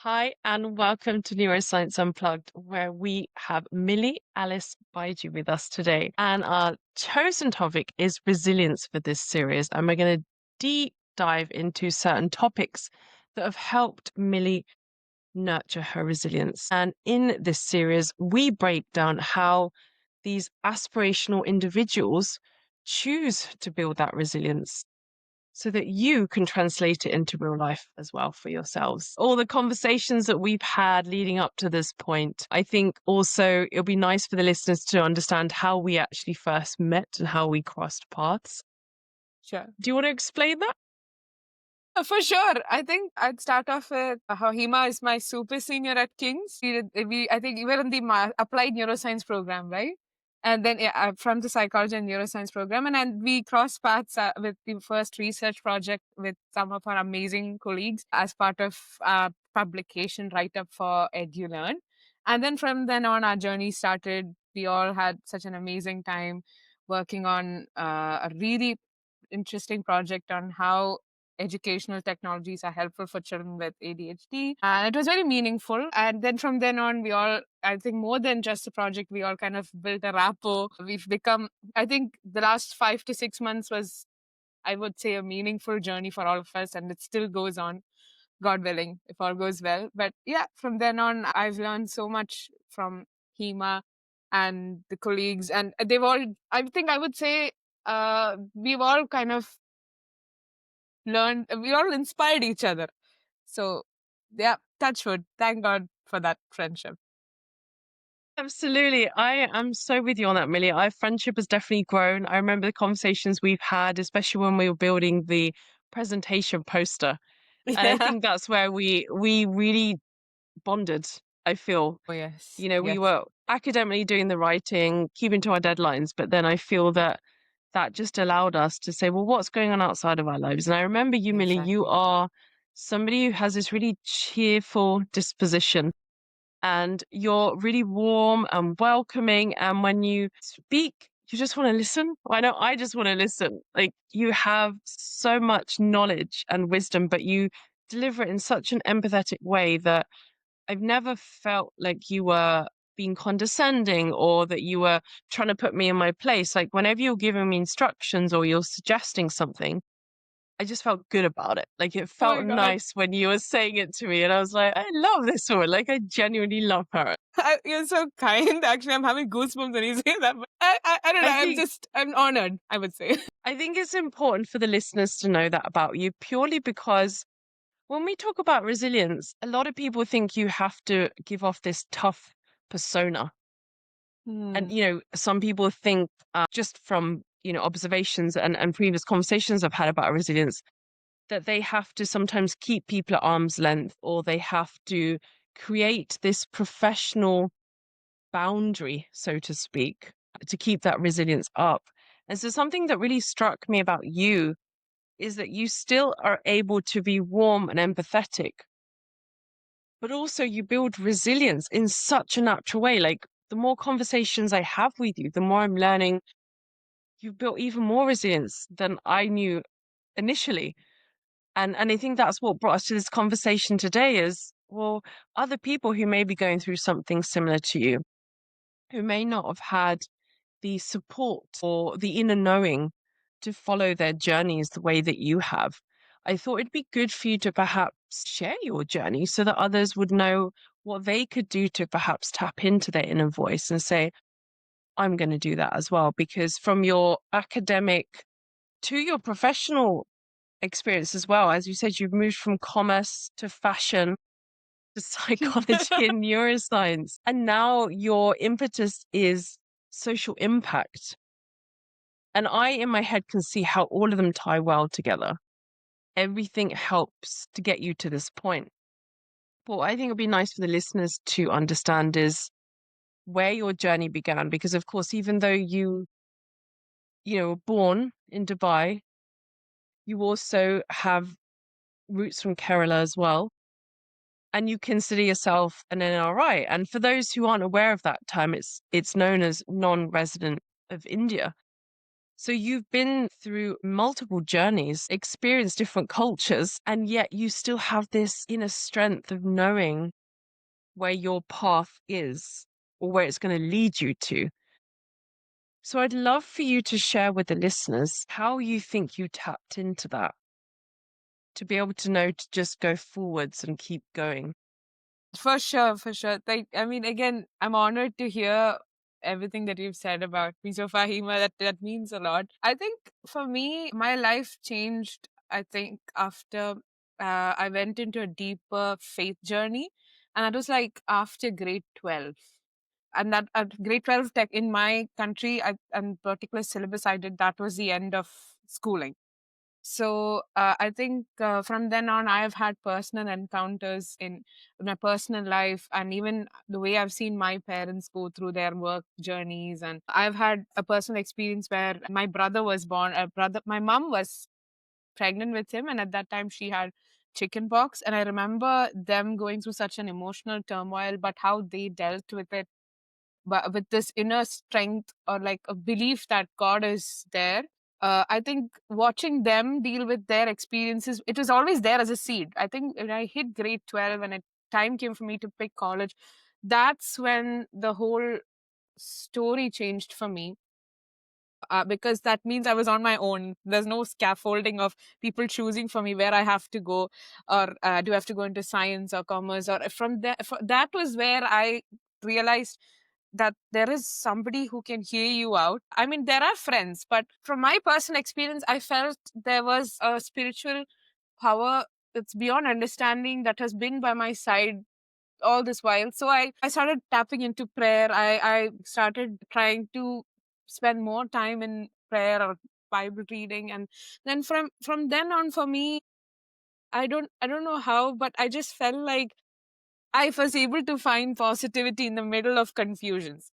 Hi, and welcome to Neuroscience Unplugged, where we have Mily Alice Byju with us today. And our chosen topic is resilience for this series. And we're going to deep dive into certain topics that have helped Millie nurture her resilience. And in this series, we break down how these aspirational individuals choose to build that resilience so that you can translate it into real life as well for yourselves. All the conversations that we've had leading up to this point, I think also it'll be nice for the listeners to understand how we actually first met and how we crossed paths. Sure. Do you want to explain that? For sure. I think I'd start off with how Hema is my super senior at King's. I think you were in the applied neuroscience program, right? And then from the psychology and neuroscience program. And then we crossed paths with the first research project with some of our amazing colleagues as part of publication write up for EduLearn. And then from then on, our journey started. We all had such an amazing time working on a really interesting project on how educational technologies are helpful for children with ADHD. And it was very meaningful. And then from then on, we all, I think more than just a project, we all kind of built a rapport. We've become, I think the last 5 to 6 months was, I would say, a meaningful journey for all of us. And it still goes on, God willing, if all goes well. But yeah, from then on, I've learned so much from Hema and the colleagues. And they've all, I think I would say, we've all kind of we all inspired each other. So yeah, touch wood. Thank God for that friendship. Absolutely. I am so with you on that, Millie. Our friendship has definitely grown. I remember the conversations we've had, especially when we were building the presentation poster. And I Yeah. think that's where we really bonded, I feel. Oh yes. We Yes. were academically doing the writing, keeping to our deadlines, but then I feel that that just allowed us to say, well, what's going on outside of our lives? And I remember you, Millie, you Exactly. are somebody who has this really cheerful disposition and you're really warm and welcoming. And when you speak, you just want to listen. I know I just want to listen. Like you have so much knowledge and wisdom, but you deliver it in such an empathetic way that I've never felt like you were being condescending or that you were trying to put me in my place. Like whenever you're giving me instructions or you're suggesting something, I just felt good about it. Like it Oh felt my God. nice when you were saying it to me. And I was like, I love this woman. Like I genuinely love her. You're so kind. Actually, I'm having goosebumps when you say that. But I don't know. I think I'm honored, I would say. I think it's important for the listeners to know that about you purely because when we talk about resilience, a lot of people think you have to give off this tough persona. And, Hmm. some people think just from, observations and previous conversations I've had about resilience, that they have to sometimes keep people at arm's length or they have to create this professional boundary, so to speak, to keep that resilience up. And so something that really struck me about you is that you still are able to be warm and empathetic, but also you build resilience in such a natural way. Like the more conversations I have with you, the more I'm learning you've built even more resilience than I knew initially. And I think that's what brought us to this conversation today is, well, other people who may be going through something similar to you, who may not have had the support or the inner knowing to follow their journeys the way that you have. I thought it'd be good for you to perhaps share your journey so that others would know what they could do to perhaps tap into their inner voice and say, I'm going to do that as well. Because from your academic to your professional experience as well, as you said, you've moved from commerce to fashion to psychology and neuroscience. And now your impetus is social impact. And I, in my head, can see how all of them tie well together. Everything helps to get you to this point. But what I think would be nice for the listeners to understand is where your journey began. Because, of course, even though were born in Dubai, you also have roots from Kerala as well. And you consider yourself an NRI. And for those who aren't aware of that term, it's known as non-resident of India. So you've been through multiple journeys, experienced different cultures, and yet you still have this inner strength of knowing where your path is or where it's going to lead you to. So I'd love for you to share with the listeners how you think you tapped into that to be able to know to just go forwards and keep going. For sure, for sure. Like, I mean, again, I'm honored to hear everything that you've said about me so far, Hima. That means a lot. I think for me, my life changed, I think, after I went into a deeper faith journey. And that was like after grade 12. And that grade 12 tech in my country, and particular syllabus I did, that was the end of schooling. So I think from then on, I have had personal encounters in my personal life, and even the way I've seen my parents go through their work journeys. And I've had a personal experience where my brother was born. My mom was pregnant with him, and at that time she had chicken pox. And I remember them going through such an emotional turmoil, but how they dealt with it, but with this inner strength or like a belief that God is there. I think watching them deal with their experiences, it was always there as a seed. I think when I hit grade 12 and time came for me to pick college, that's when the whole story changed for me. Because that means I was on my own. There's no scaffolding of people choosing for me where I have to go, or do I have to go into science or commerce. Or from there, that was where I realized that there is somebody who can hear you out. I mean, there are friends, but from my personal experience, I felt there was a spiritual power that's beyond understanding that has been by my side all this while. So I started tapping into prayer. I started trying to spend more time in prayer or Bible reading. And then from then on, for me, I don't know how, but I just felt like I was able to find positivity in the middle of confusions.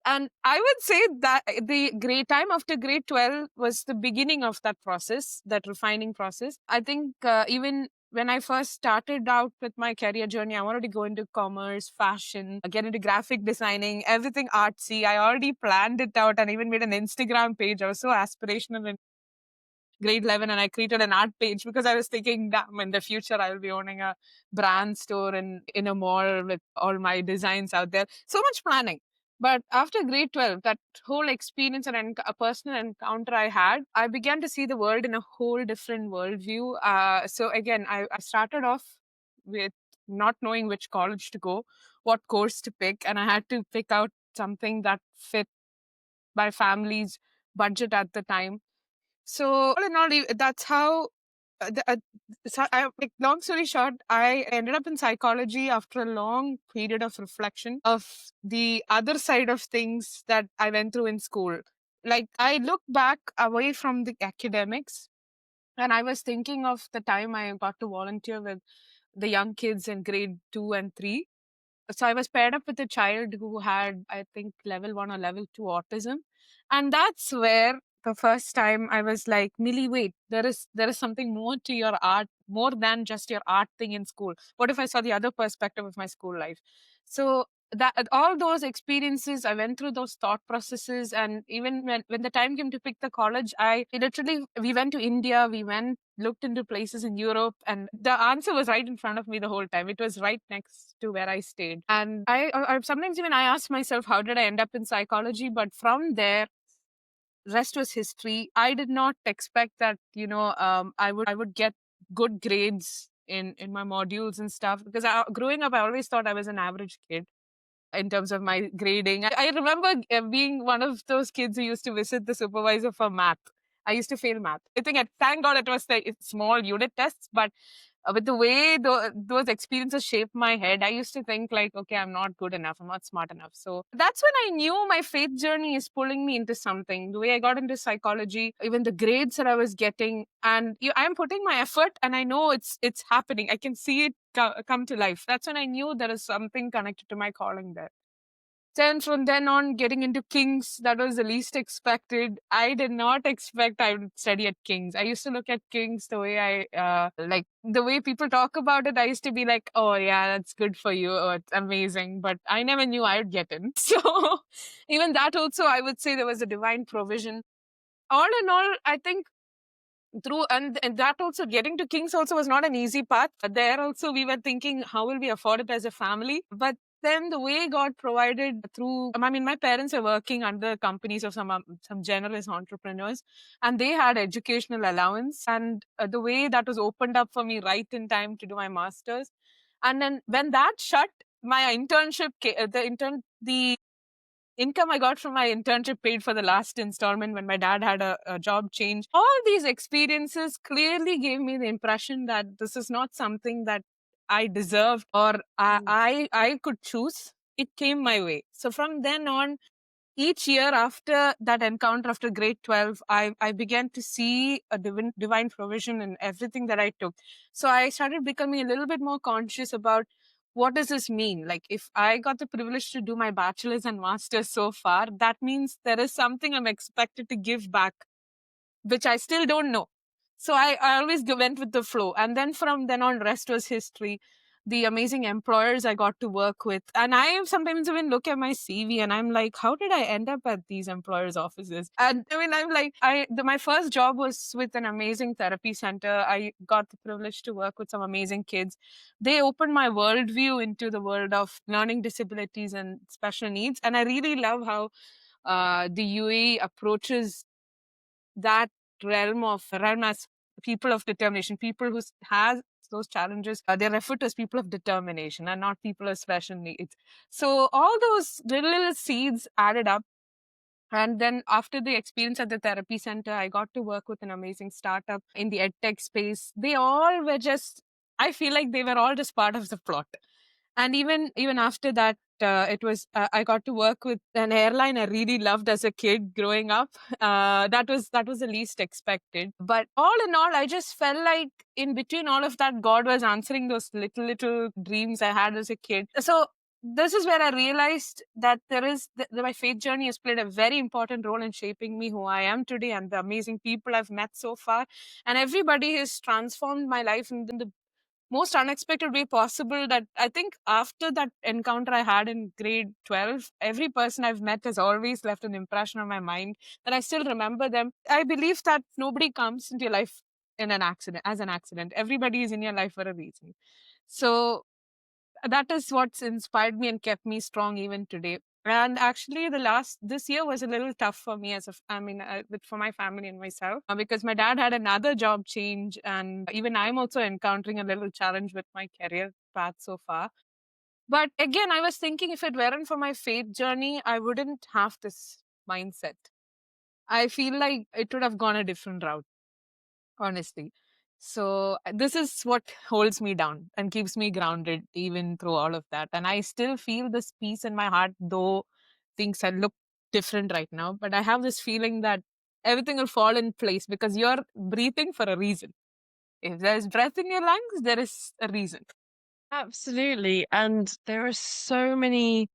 And I would say that the great time after grade 12 was the beginning of that process, that refining process. I think even when I first started out with my career journey, I wanted to go into commerce, fashion, get into graphic designing, everything artsy. I already planned it out and even made an Instagram page. I was so aspirational in grade 11, and I created an art page because I was thinking, damn, in the future, I'll be owning a brand store in a mall with all my designs out there. So much planning. But after grade 12, that whole experience and a personal encounter I had, I began to see the world in a whole different worldview. So again, I started off with not knowing which college to go, what course to pick, and I had to pick out something that fit my family's budget at the time. So all in all, that's how. Like, long story short, I ended up in psychology after a long period of reflection of the other side of things that I went through in school. Like, I look back away from the academics, and I was thinking of the time I got to volunteer with the young kids in grade 2 and 3. So I was paired up with a child who had, I think, level 1 or level 2 autism. And that's where the first time I was like, Millie, wait, there is something more to your art, more than just your art thing in school. What if I saw the other perspective of my school life? So that all those experiences, I went through those thought processes. And even when the time came to pick the college, I literally, we went to India, we went looked into places in Europe, and the answer was right in front of me the whole time. It was right next to where I stayed. And I sometimes even I ask myself, how did I end up in psychology? But from there, rest was history. I did not expect that, I would get good grades in my modules and stuff, because growing up, I always thought I was an average kid in terms of my grading. I remember being one of those kids who used to visit the supervisor for math. I used to fail math. Thank God it was the small unit tests, but with the way those experiences shaped my head, I used to think like, okay, I'm not good enough. I'm not smart enough. So that's when I knew my faith journey is pulling me into something. The way I got into psychology, even the grades that I was getting, and I'm putting my effort, and I know it's happening. I can see it come to life. That's when I knew there is something connected to my calling there. Then from then on, getting into King's, that was the least expected. I did not expect I would study at King's. I used to look at King's the way like the way people talk about it. I used to be like, oh yeah, that's good for you. Oh, it's amazing. But I never knew I would get in. So even that also, I would say there was a divine provision. all in all, I think through and that also getting to Kings also was not an easy path. There also we were thinking how will we afford it as a family, but then the way God provided through, I mean, my parents are working under companies of some generous entrepreneurs, and they had educational allowance, and the way that was opened up for me right in time to do my masters, and then when that shut, my internship, the income I got from my internship paid for the last installment when my dad had a job change. All these experiences clearly gave me the impression that this is not something that I deserved or Mm. I could choose. It came my way. So from then on, each year after that encounter, after grade 12, I began to see a divine provision in everything that I took. So I started becoming a little bit more conscious about what does this mean? Like, if I got the privilege to do my bachelor's and master's so far, that means there is something I'm expected to give back, which I still don't know. So I always went with the flow. And then from then on, rest was history. The amazing employers I got to work with. And I sometimes even look at my CV and I'm like, how did I end up at these employers' offices? And I mean, I'm like, my first job was with an amazing therapy center. I got the privilege to work with some amazing kids. They opened my worldview into the world of learning disabilities and special needs. And I really love how the UAE approaches that realm as people of determination, people who has those challenges, they're referred to as people of determination and not people of special needs. So all those little seeds added up. And then after the experience at the therapy center, I got to work with an amazing startup in the edtech space. They all were just, I feel like they were all just part of the plot. And even after that, it was I got to work with an airline I really loved as a kid growing up. That was the least expected. But all in all, I just felt like in between all of that, God was answering those little dreams I had as a kid. So this is where I realized that my faith journey has played a very important role in shaping me who I am today and the amazing people I've met so far. And everybody has transformed my life in the most unexpected way possible. That I think after that encounter I had in grade 12, every person I've met has always left an impression on my mind that I still remember them. I believe that nobody comes into your life in an accident as an accident. Everybody is in your life for a reason. So that is what's inspired me and kept me strong even today. And actually, this year was a little tough for me for my family and myself, because my dad had another job change, and even I'm also encountering a little challenge with my career path so far. But again, I was thinking if it weren't for my faith journey, I wouldn't have this mindset. I feel like it would have gone a different route, honestly. So this is what holds me down and keeps me grounded even through all of that. And I still feel this peace in my heart, though things are look different right now. But I have this feeling that everything will fall in place because you're breathing for a reason. If there's breath in your lungs, there is a reason. Absolutely. And there are so many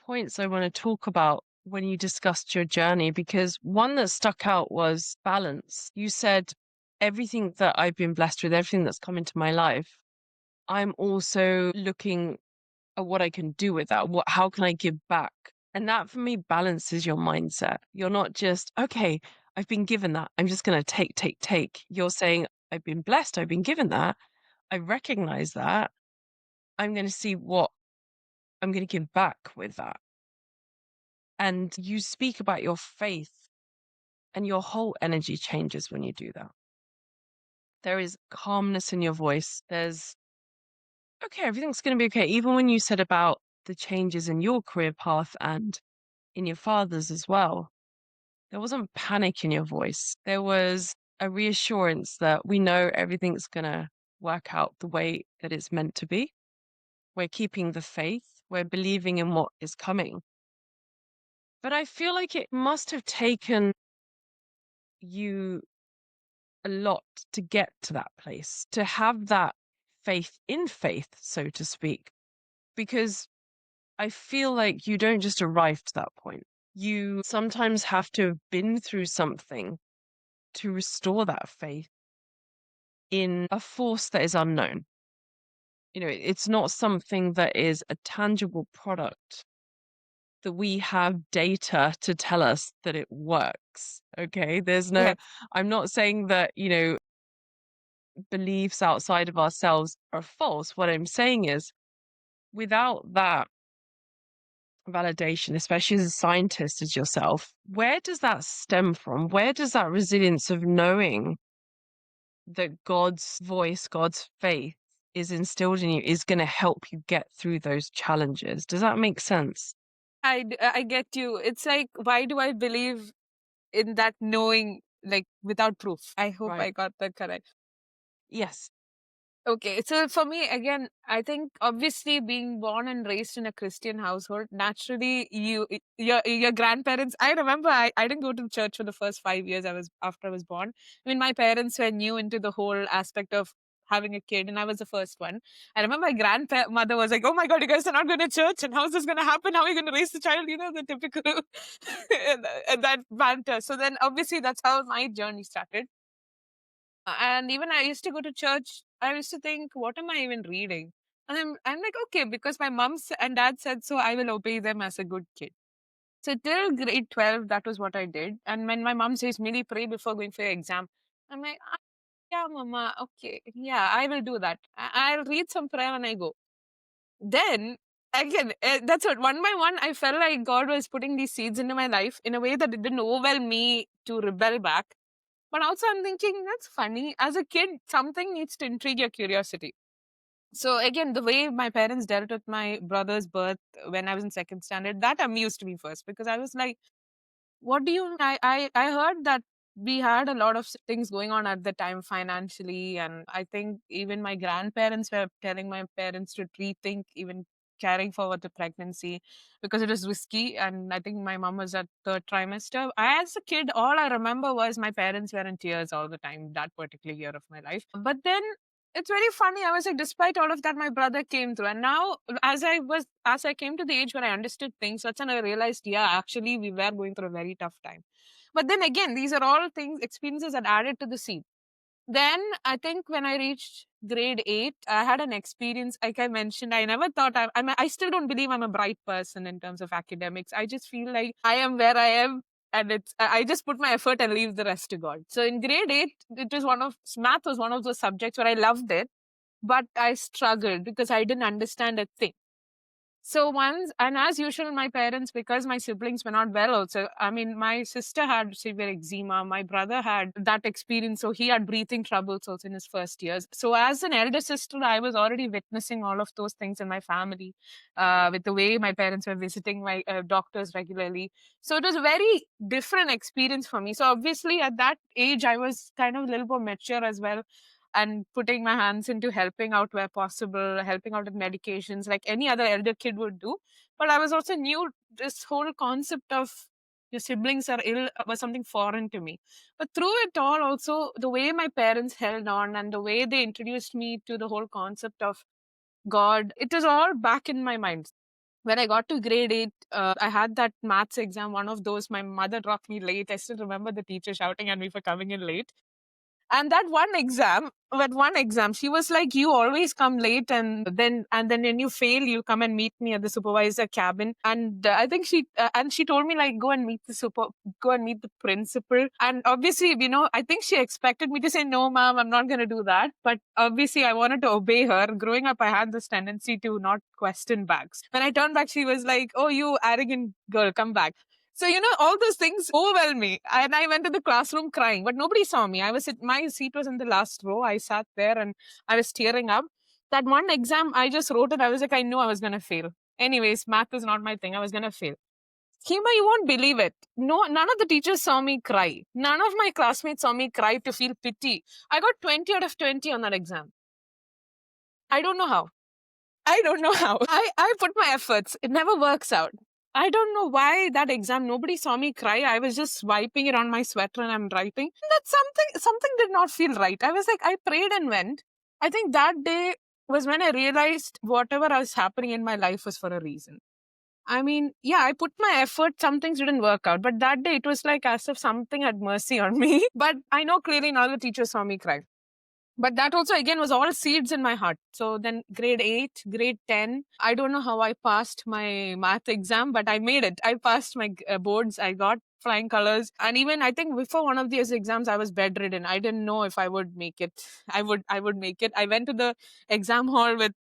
points I want to talk about when you discussed your journey, because one that stuck out was balance. You said everything that I've been blessed with, everything that's come into my life, I'm also looking at what I can do with that. How can I give back? And that for me balances your mindset. You're not just, okay, I've been given that. I'm just going to take, take, take. You're saying, I've been blessed. I've been given that. I recognize that. I'm going to see what I'm going to give back with that. And you speak about your faith, and your whole energy changes when you do that. There is calmness in your voice. There's, okay, everything's going to be okay. Even when you said about the changes in your career path and in your father's as well, there wasn't panic in your voice. There was a reassurance that we know everything's going to work out the way that it's meant to be. We're keeping the faith. We're believing in what is coming. But I feel like it must have taken you a lot to get to that place, to have that faith in faith, so to speak, because I feel like you don't just arrive to that point. You sometimes have to have been through something to restore that faith in a force that is unknown. It's not something that is a tangible product that we have data to tell us that it works. Okay. There's no, Yes. I'm not saying that, beliefs outside of ourselves are false. What I'm saying is, without that validation, especially as a scientist as yourself, where does that stem from? Where does that resilience of knowing that God's voice, God's faith is instilled in you is going to help you get through those challenges? Does that make sense? I get you. It's like, why do I believe in that knowing, like without proof? I hope Right. I got that correct. Yes. Okay, so for me, again, I think obviously being born and raised in a Christian household, naturally your grandparents. I remember I didn't go to church for the first 5 years after I was born. I mean, my parents were new into the whole aspect of having a kid, and I was the first one. I remember my grandmother was like, "Oh my God, you guys are not going to church, and how's this going to happen? How are you going to raise the child?" You know, the typical and that banter. So then, obviously, that's how my journey started. And even I used to go to church, I used to think, what am I even reading? And I'm like, okay, because my mom and dad said so, I will obey them as a good kid. So till grade 12, that was what I did. And when my mom says, Millie, pray before going for your exam, I'm like, "Ah, yeah, mama, okay. Yeah, I will do that. I'll read some prayer when I go." Then, again, that's what, one by one, I felt like God was putting these seeds into my life in a way that it didn't overwhelm me to rebel back. But also, I'm thinking that's funny. As a kid, something needs to intrigue your curiosity. So again, the way my parents dealt with my brother's birth when I was in second standard, that amused me first, because I was like, what do you? I heard that we had a lot of things going on at the time financially, and I think even my grandparents were telling my parents to rethink even caring for the pregnancy because it was risky. And I think my mom was at third trimester. As a kid, all I remember was my parents were in tears all the time that particular year of my life. But then it's very funny. I was like, despite all of that, my brother came through. And now, as I came to the age where I understood things, that's when I realized, yeah, actually, we were going through a very tough time. But then again, these are all things, experiences that added to the seed. Then I think when I reached grade 8, I had an experience. Like I mentioned, I never thought I still don't believe I'm a bright person in terms of academics. I just feel like I am where I am. And I just put my effort and leave the rest to God. So in grade 8, math was one of those subjects where I loved it, but I struggled because I didn't understand a thing. So once, and as usual, my parents, because my siblings were not well also, I mean, my sister had severe eczema, my brother had that experience, so he had breathing troubles also in his first years. So as an elder sister, I was already witnessing all of those things in my family, with the way my parents were visiting my doctors regularly. So it was a very different experience for me. So obviously at that age, I was kind of a little more mature as well, and putting my hands into helping out where possible, helping out with medications like any other elder kid would do. But I was also new, this whole concept of your siblings are ill was something foreign to me. But through it all, also, the way my parents held on and the way they introduced me to the whole concept of God, it was all back in my mind. When I got to grade 8, I had that maths exam, one of those. My mother dropped me late. I still remember the teacher shouting at me for coming in late. And that one exam, she was like, "You always come late, and then when you fail, you come and meet me at the supervisor cabin." And I think she told me like, go and meet the principal." And obviously, I think she expected me to say, "No, ma'am, I'm not going to do that." But obviously, I wanted to obey her. Growing up, I had this tendency to not question backs. When I turned back, she was like, "Oh, you arrogant girl, come back." So, all those things overwhelmed me. And I went to the classroom crying, but nobody saw me. My seat was in the last row. I sat there and I was tearing up. That one exam, I just wrote it. I was like, I knew I was going to fail. Anyways, math is not my thing. I was going to fail. Hima, you won't believe it. No, none of the teachers saw me cry. None of my classmates saw me cry to feel pity. I got 20 out of 20 on that exam. I don't know how. I don't know how. I put my efforts. It never works out. I don't know why that exam, nobody saw me cry. I was just wiping it on my sweater and I'm writing. That something did not feel right. I was like, I prayed and went. I think that day was when I realized whatever was happening in my life was for a reason. I mean, yeah, I put my effort. Some things didn't work out. But that day, it was like as if something had mercy on me. But I know clearly none of the teachers saw me cry. But that also again was all seeds in my heart. So then grade 8, grade 10, I don't know how I passed my math exam, but I made it. I passed my boards. I got flying colors. And even I think before one of these exams, I was bedridden. I didn't know if I would make it. I would make it. I went to the exam hall with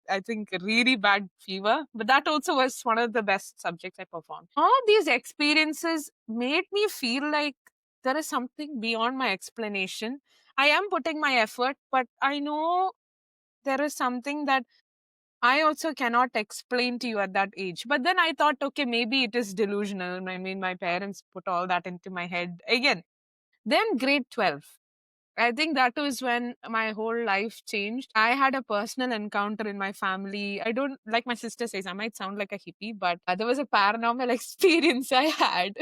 I think really bad fever, but that also was one of the best subjects I performed. All these experiences made me feel like there is something beyond my explanation. I am putting my effort, but I know there is something that I also cannot explain to you at that age. But then I thought, okay, maybe it is delusional. I mean, my parents put all that into my head again. Then grade 12. I think that was when my whole life changed. I had a personal encounter in my family. I don't, like my sister says, I might sound like a hippie, but there was a paranormal experience I had.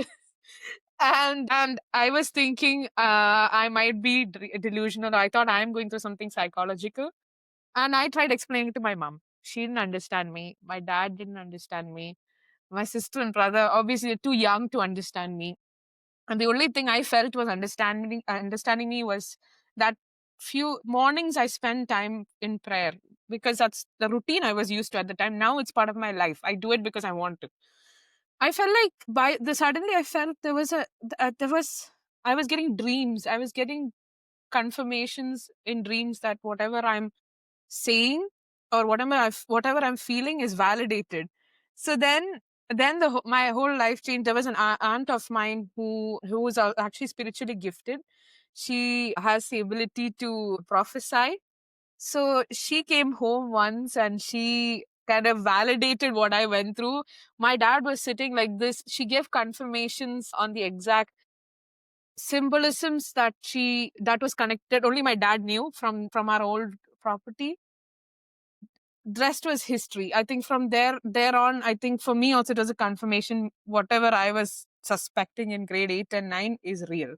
And I was thinking I might be delusional. I thought I'm going through something psychological. And I tried explaining it to my mom. She didn't understand me. My dad didn't understand me. My sister and brother, obviously, they're too young to understand me. And the only thing I felt was understanding me was that few mornings I spend time in prayer, because that's the routine I was used to at the time. Now it's part of my life. I do it because I want to. I felt like by the suddenly I felt there was I was getting dreams. I was getting confirmations in dreams that whatever I'm saying or whatever I'm feeling is validated. So then my whole life changed. There was an aunt of mine who was actually spiritually gifted. She has the ability to prophesy. So she came home once and she kind of validated what I went through. My dad was sitting like this. She gave confirmations on the exact symbolisms that was connected. Only my dad knew from our old property. The rest was history. I think from there on, I think for me also it was a confirmation. Whatever I was suspecting in grade 8 and 9 is real.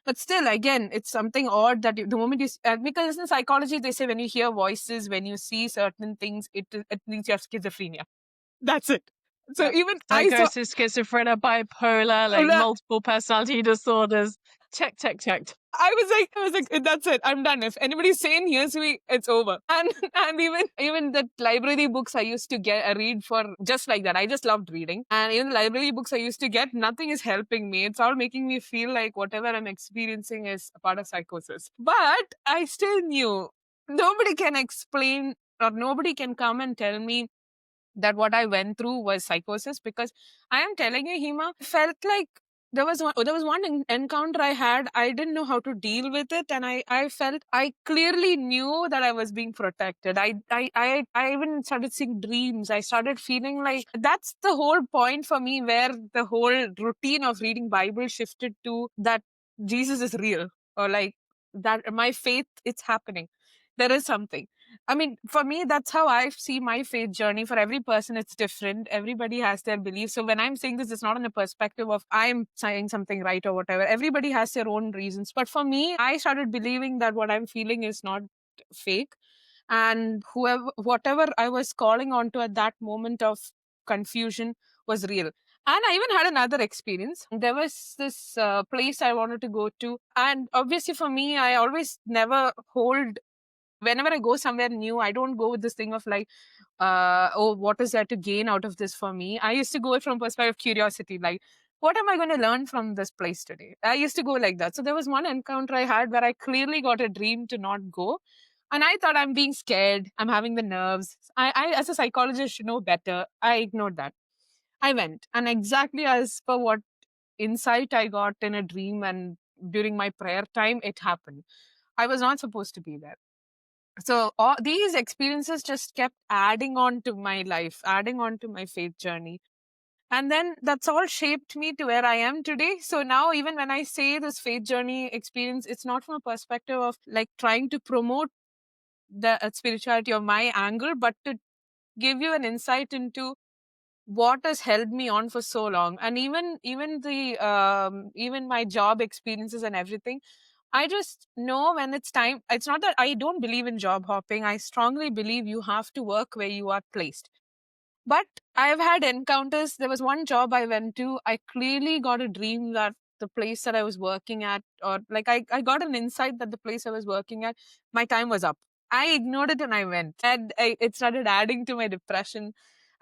But still, again, it's something odd that the moment because in psychology, they say when you hear voices, when you see certain things, it means you have schizophrenia. That's it. So Yep. even I saw, Diagnosis, schizophrenia, bipolar, like multiple personality disorders. Checked. I was like, that's it. I'm done. If anybody's saying here's me, it's over. And even the library books I used to get, I read for just like that. I just loved reading. And even the library books I used to get, nothing is helping me. It's all making me feel like whatever I'm experiencing is a part of psychosis. But I still knew nobody can explain or nobody can come and tell me that what I went through was psychosis, because I am telling you, Hema, felt like there was one encounter I had. I didn't know how to deal with it, and I felt I clearly knew that I was being protected. I even started seeing dreams. I started feeling like that's the whole point for me, where the whole routine of reading Bible shifted to that Jesus is real, or like that my faith, it's happening. There is something. I mean, for me, that's how I see my faith journey. For every person, it's different. Everybody has their beliefs. So when I'm saying this, it's not in a perspective of I'm saying something right or whatever. Everybody has their own reasons. But for me, I started believing that what I'm feeling is not fake. And whatever I was calling onto at that moment of confusion was real. And I even had another experience. There was this place I wanted to go to. And obviously, for me, I always never hold whenever I go somewhere new, I don't go with this thing of like, oh, what is there to gain out of this for me? I used to go from perspective of curiosity, like, what am I going to learn from this place today? I used to go like that. So there was one encounter I had where I clearly got a dream to not go. And I thought I'm being scared. I'm having the nerves. I as a psychologist, should know better. I ignored that. I went. And exactly as per what insight I got in a dream and during my prayer time, it happened. I was not supposed to be there. So all these experiences just kept adding on to my life, adding on to my faith journey. And then that's all shaped me to where I am today. So now, even when I say this faith journey experience, it's not from a perspective of like trying to promote the spirituality of my angle, but to give you an insight into what has held me on for so long. And even my job experiences and everything, I just know when it's time. It's not that I don't believe in job hopping. I strongly believe you have to work where you are placed. But I've had encounters. There was one job I went to. I clearly got a dream that the place that I was working at, or like I got an insight that the place I was working at, my time was up. I ignored it and I went. And it started adding to my depression.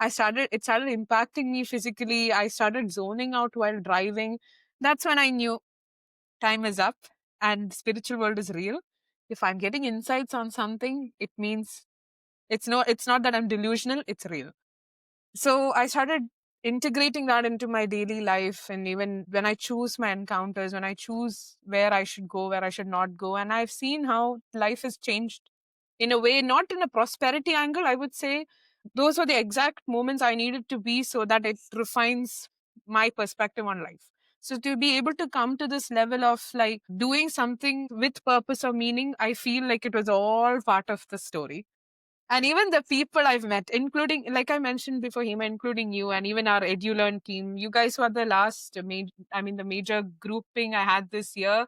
It started impacting me physically. I started zoning out while driving. That's when I knew time is up and the spiritual world is real. If I'm getting insights on something, it means it's not that I'm delusional, it's real. So I started integrating that into my daily life. And even when I choose my encounters, when I choose where I should go, where I should not go, and I've seen how life has changed in a way, not in a prosperity angle, I would say. Those were the exact moments I needed to be so that it refines my perspective on life. So to be able to come to this level of like doing something with purpose or meaning, I feel like it was all part of the story. And even the people I've met, including, like I mentioned before, Hema, including you and even our EduLearn team, you guys were the last, the major grouping I had this year.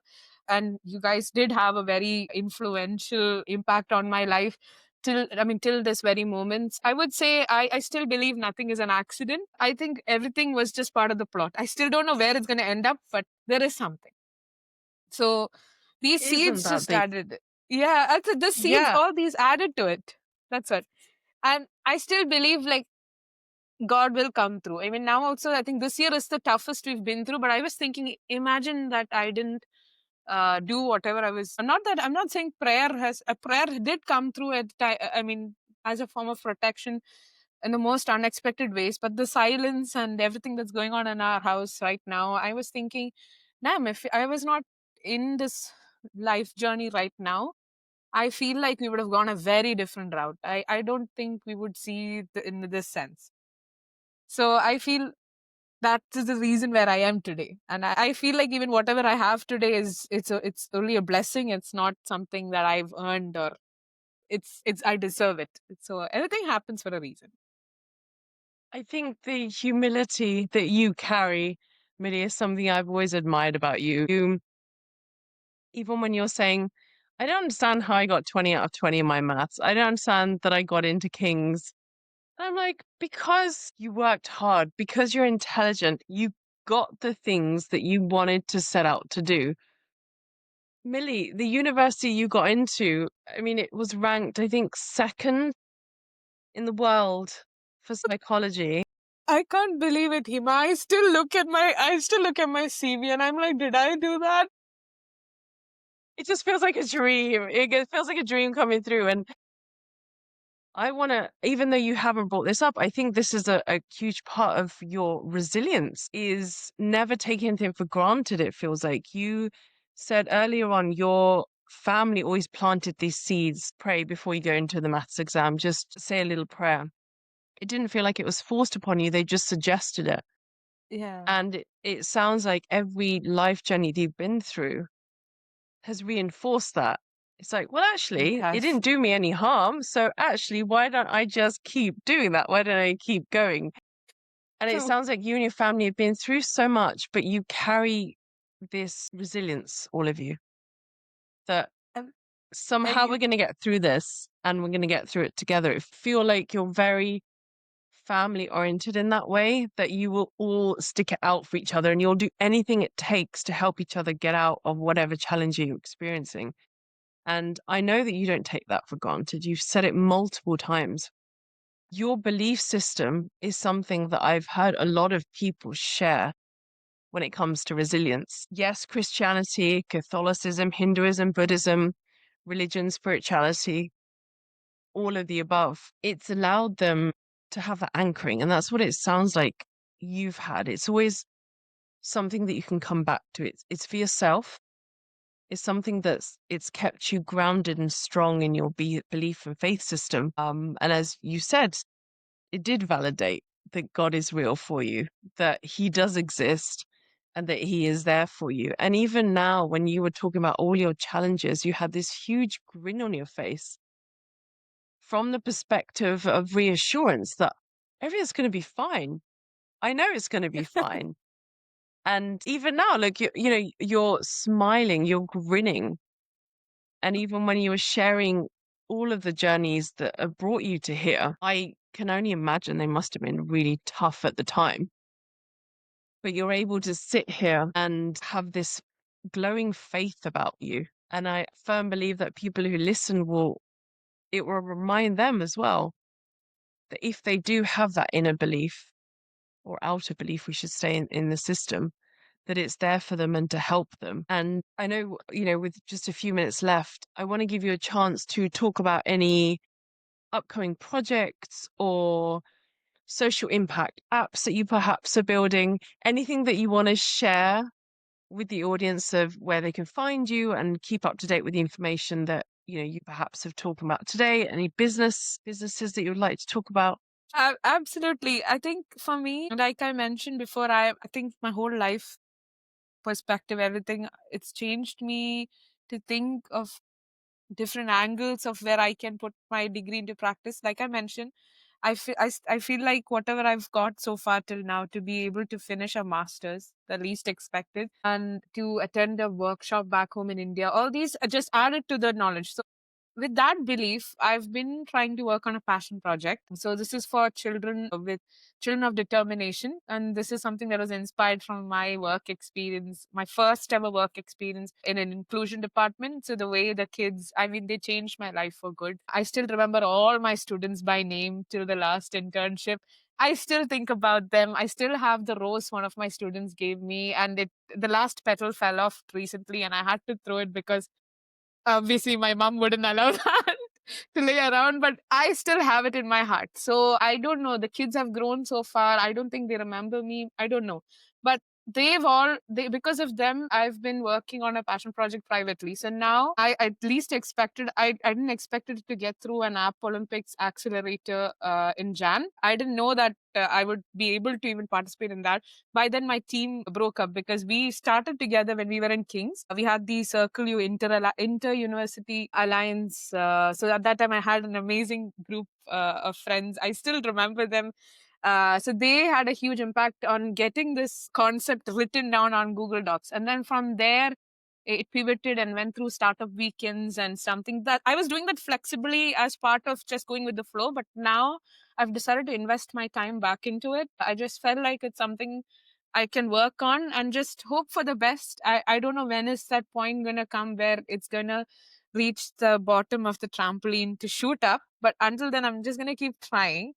And you guys did have a very influential impact on my life till this very moment. I would say I still believe nothing is an accident. I think everything was just part of the plot. I still don't know where it's going to end up, but there is something. So these Isn't seeds that just the added. Yeah, the seeds, yeah, all these added to it. That's it. And I still believe like God will come through. I mean, now also, I think this year is the toughest we've been through. But I was thinking, imagine that I didn't do whatever I was. Not that I'm not saying a prayer did come through as a form of protection in the most unexpected ways. But the silence and everything that's going on in our house right now, I was thinking, damn, if I was not in this life journey right now, I feel like we would have gone a very different route. I don't think we would see in this sense. So I feel that is the reason where I am today. And I feel like even whatever I have today it's only a blessing. It's not something that I've earned, or it's I deserve it. So everything happens for a reason. I think the humility that you carry, Millie, is something I've always admired about you. Even when you're saying, I don't understand how I got 20 out of 20 in my maths. I don't understand that I got into King's. I'm like, because you worked hard, because you're intelligent, you got the things that you wanted to set out to do. Millie, the university you got into, I mean, it was ranked, I think, second in the world for psychology. I can't believe it, Hima. I still look at my CV and I'm like, did I do that? It just feels like a dream. It feels like a dream coming through. And I want to, even though you haven't brought this up, I think this is a huge part of your resilience is never taking anything for granted. It feels like you said earlier on, your family always planted these seeds. Pray before you go into the maths exam, just say a little prayer. It didn't feel like it was forced upon you. They just suggested it. Yeah, And it sounds like every life journey that you've been through has reinforced that. It's like, well, it actually, it has. didn't do me any harm. So actually, why don't I just keep doing that? Why don't I keep going? And it True. sounds like you and your family have been through so much, but you carry this resilience, all of you, that And, and somehow we're you, going to get through this and we're going to get through it together. I feel like you're very family oriented in that way, that you will all stick it out for each other and you'll do anything it takes to help each other get out of whatever challenge you're experiencing. And I know that you don't take that for granted. You've said it multiple times. Your belief system is something that I've heard a lot of people share when it comes to resilience. Yes, Christianity, Catholicism, Hinduism, Buddhism, religion, spirituality, all of the above. It's allowed them to have that anchoring. And that's what it sounds like you've had. It's always something that you can come back to. It's for yourself. Is something it's kept you grounded and strong in your belief and faith system. And as you said, it did validate that God is real for you, that He does exist, and that He is there for you. And even now, when you were talking about all your challenges, you had this huge grin on your face from the perspective of reassurance that everything's going to be fine. I know it's going to be fine. And even now, like you're smiling, you're grinning. And even when you were sharing all of the journeys that have brought you to here, I can only imagine they must have been really tough at the time. but you're able to sit here and have this glowing faith about you. And I firmly believe that people who listen it will remind them as well that if they do have that inner belief or outer belief, we should say, in the system, that it's there for them and to help them. And I know, with just a few minutes left, I want to give you a chance to talk about any upcoming projects or social impact apps that you perhaps are building, anything that you want to share with the audience of where they can find you and keep up to date with the information that you perhaps have talked about today. Any businesses that you would like to talk about? Absolutely. I think for me, like I mentioned before, I think my whole life perspective, everything, it's changed me to think of different angles of where I can put my degree into practice. Like I mentioned, I feel like whatever I've got so far till now, to be able to finish a master's, the least expected, and to attend a workshop back home in India, all these are just added to the knowledge. So with that belief, I've been trying to work on a passion project. So this is for children with children of determination. And this is something that was inspired from my work experience, my first ever work experience in an inclusion department. So the way the kids, I mean, they changed my life for good. I still remember all my students by name till the last internship. I still think about them. I still have the rose one of my students gave me, and the last petal fell off recently, and I had to throw it because obviously my mom wouldn't allow that to lay around, but I still have it in my heart. So I don't know. The kids have grown so far. I don't think they remember me. I don't know. But because of them, I've been working on a passion project privately. So now I at least expected, I didn't expect it to get through an App Olympics accelerator in Jan. I didn't know that I would be able to even participate in that. By then my team broke up because we started together when we were in Kings. We had the Circle U inter university alliance. So at that time I had an amazing group of friends. I still remember them. So they had a huge impact on getting this concept written down on Google Docs. And then from there, it pivoted and went through startup weekends and something that I was doing that flexibly as part of just going with the flow. But now I've decided to invest my time back into it. I just felt like it's something I can work on and just hope for the best. I don't know when is that point going to come where it's going to reach the bottom of the trampoline to shoot up. But until then, I'm just going to keep trying.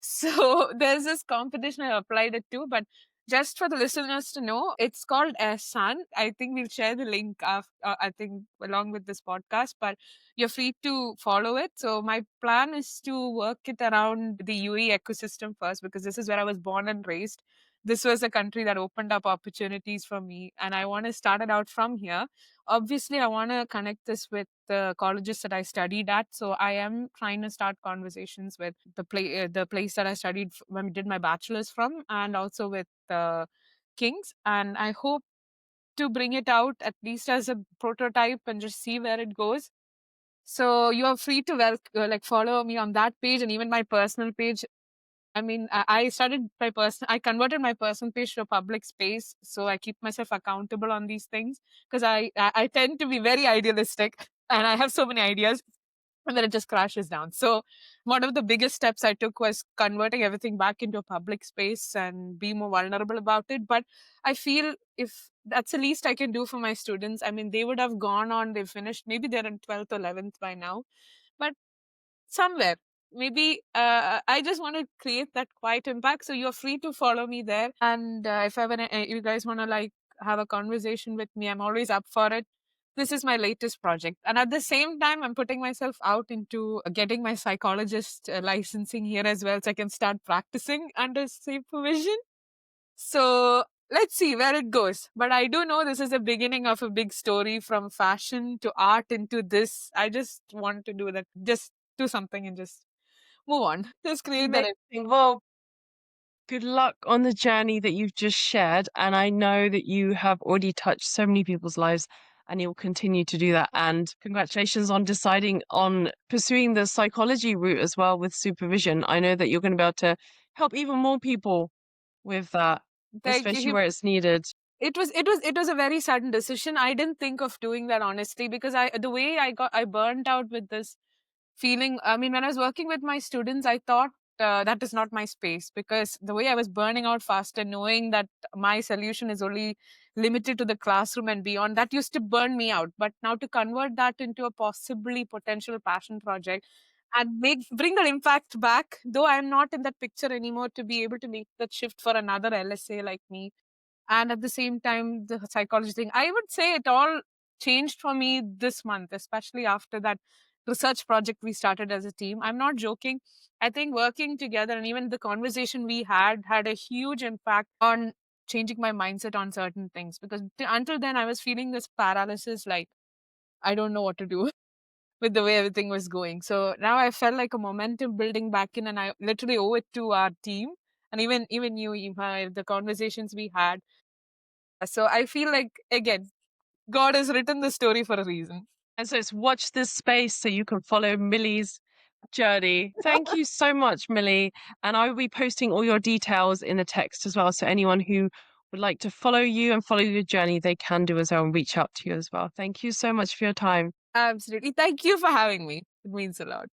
So there's this competition I applied it to, but just for the listeners to know, it's called Sun. I think we'll share the link I think along with this podcast, but you're free to follow it. So my plan is to work it around the UAE ecosystem first, because this is where I was born and raised. This was a country that opened up opportunities for me, and I want to start it out from here. Obviously, I want to connect this with the colleges that I studied at. So I am trying to start conversations with the place that I studied when I did my bachelor's from, and also with Kings. And I hope to bring it out at least as a prototype and just see where it goes. So you are free to follow me on that page and even my personal page. I mean, I converted my personal page to a public space. So I keep myself accountable on these things because I tend to be very idealistic and I have so many ideas and then it just crashes down. So one of the biggest steps I took was converting everything back into a public space and be more vulnerable about it. But I feel if that's the least I can do for my students, I mean, they would have gone on, they finished, maybe they're in 12th or 11th by now, but somewhere maybe I just want to create that quiet impact. So you're free to follow me there, and if ever you guys want to have a conversation with me, I'm always up for it. This is my latest project, and at the same time I'm putting myself out into getting my psychologist licensing here as well, so I can start practicing under supervision. So let's see where it goes. But I do know this is the beginning of a big story, from fashion to art into this. I just want to do that, just do something and just move on. Just create that. Amazing. Well, good luck on the journey that you've just shared. And I know that you have already touched so many people's lives and you'll continue to do that. And congratulations on deciding on pursuing the psychology route as well with supervision. I know that you're going to be able to help even more people with that, Thank especially you. where it's needed. It was a very sudden decision. I didn't think of doing that honestly, because the way I burnt out with this feeling. I mean, when I was working with my students, I thought that is not my space, because the way I was burning out faster, knowing that my solution is only limited to the classroom and beyond, that used to burn me out. But now to convert that into a possibly potential passion project and bring that impact back, though I'm not in that picture anymore, to be able to make that shift for another LSA like me, and at the same time the psychology thing, I would say it all changed for me this month, especially after that research project we started as a team. I'm not joking. I think working together and even the conversation we had a huge impact on changing my mindset on certain things, because until then I was feeling this paralysis, like I don't know what to do with the way everything was going. So now I felt like a momentum building back in, and I literally owe it to our team and even you, Eva, the conversations we had. So I feel like, again, God has written the story for a reason. And so it's watch this space so you can follow Milly's journey. Thank you so much, Mily. And I will be posting all your details in the text as well. So anyone who would like to follow you and follow your journey, they can do as well and reach out to you as well. Thank you so much for your time. Absolutely. Thank you for having me. It means a lot.